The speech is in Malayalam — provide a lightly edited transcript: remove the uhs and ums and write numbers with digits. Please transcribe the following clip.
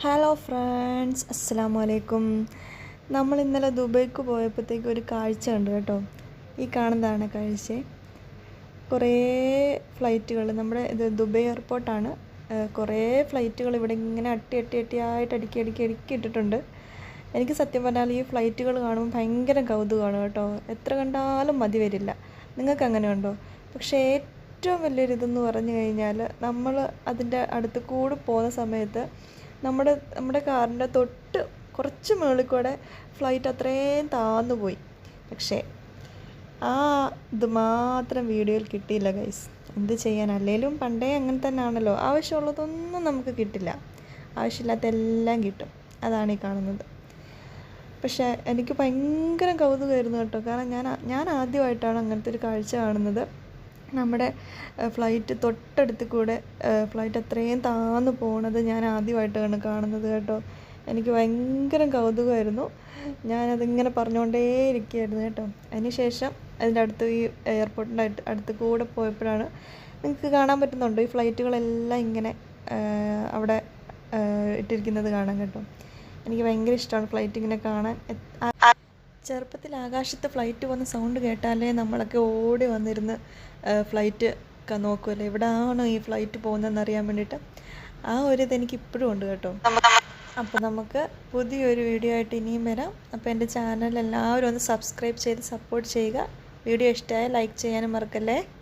ഹലോ ഫ്രണ്ട്സ്, അസ്സലാമു അലൈക്കും. നമ്മൾ ഇന്നലെ ദുബൈക്ക് പോയപ്പോഴത്തേക്ക് ഒരു കാഴ്ച കണ്ടു കേട്ടോ. ഈ കാണുന്നതാണ് കാഴ്ച. കുറേ ഫ്ലൈറ്റുകൾ, നമ്മുടെ ഇത് ദുബൈ എയർപോർട്ടാണ്. കുറേ ഫ്ലൈറ്റുകൾ ഇവിടെ ഇങ്ങനെ അട്ടിയായിട്ട് അടുക്കി ഇട്ടിട്ടുണ്ട്. എനിക്ക് സത്യം പറഞ്ഞാൽ ഈ ഫ്ലൈറ്റുകൾ കാണുമ്പോൾ ഭയങ്കര കൗതുകമാണ് കേട്ടോ. എത്ര കണ്ടാലും മതി വരില്ല. നിങ്ങൾക്ക് അങ്ങനെ ഉണ്ടോ? പക്ഷേ ഏറ്റവും വലിയൊരിതെന്ന് പറഞ്ഞു കഴിഞ്ഞാൽ, നമ്മൾ അതിൻ്റെ അടുത്ത് കൂടെ പോകുന്ന സമയത്ത് നമ്മുടെ കാറിൻ്റെ തൊട്ട് കുറച്ച് മുകളിൽ കൂടെ ഫ്ലൈറ്റ് അത്രയും താഴ്ന്നു പോയി. പക്ഷേ ഇത് മാത്രം വീഡിയോയിൽ കിട്ടിയില്ല ഗൈസ്. എന്ത് ചെയ്യാൻ, അല്ലെങ്കിലും പണ്ടേ അങ്ങനെ തന്നെ ആണല്ലോ. ആവശ്യമുള്ളതൊന്നും നമുക്ക് കിട്ടില്ല, ആവശ്യമില്ലാത്ത എല്ലാം കിട്ടും. അതാണ് ഈ കാണുന്നത്. പക്ഷേ എനിക്ക് ഭയങ്കര കൗതുകമായിരുന്നു കേട്ടോ. കാരണം ഞാൻ ആദ്യമായിട്ടാണ് അങ്ങനത്തെ ഒരു കാഴ്ച കാണുന്നത്. നമ്മുടെ ഫ്ലൈറ്റ് തൊട്ടടുത്ത് കൂടെ ഫ്ലൈറ്റ് അത്രയും താഴ്ന്നു പോകുന്നത് ഞാൻ ആദ്യമായിട്ടാണ് കാണുന്നത് കേട്ടോ. എനിക്ക് ഭയങ്കര കൗതുകമായിരുന്നു. ഞാനതിങ്ങനെ പറഞ്ഞുകൊണ്ടേ ഇരിക്കുകയായിരുന്നു കേട്ടോ. അതിന് ശേഷം അതിൻ്റെ അടുത്ത് ഈ എയർപോർട്ടിൻ്റെ അടുത്ത് കൂടെ പോയപ്പോഴാണ്, നിങ്ങൾക്ക് കാണാൻ പറ്റുന്നുണ്ടോ, ഈ ഫ്ലൈറ്റുകളെല്ലാം ഇങ്ങനെ അവിടെ ഇട്ടിരിക്കുന്നത് കാണാൻ കേട്ടോ. എനിക്ക് ഭയങ്കര ഇഷ്ടമാണ് ഫ്ലൈറ്റ് ഇങ്ങനെ കാണാൻ. ചെറുപ്പത്തിൽ ആകാശത്ത് ഫ്ലൈറ്റ് പോകുന്ന സൗണ്ട് കേട്ടാലേ നമ്മളൊക്കെ ഓടി വന്നിരുന്ന് ഫ്ലൈറ്റ് നോക്കുമല്ലോ, എവിടെയാണോ ഈ ഫ്ലൈറ്റ് പോകുന്നതെന്ന് അറിയാൻ വേണ്ടിയിട്ട്. ആ ഒരു ഇതെനിക്ക് ഇപ്പോഴും ഉണ്ട് കേട്ടോ. അപ്പോൾ നമുക്ക് പുതിയൊരു വീഡിയോ ആയിട്ട് ഇനിയും വരാം. അപ്പോൾ എൻ്റെ ചാനൽ എല്ലാവരും ഒന്ന് സബ്സ്ക്രൈബ് ചെയ്ത് സപ്പോർട്ട് ചെയ്യുക. വീഡിയോ ഇഷ്ടമായ ലൈക്ക് ചെയ്യാനും മറക്കല്ലേ.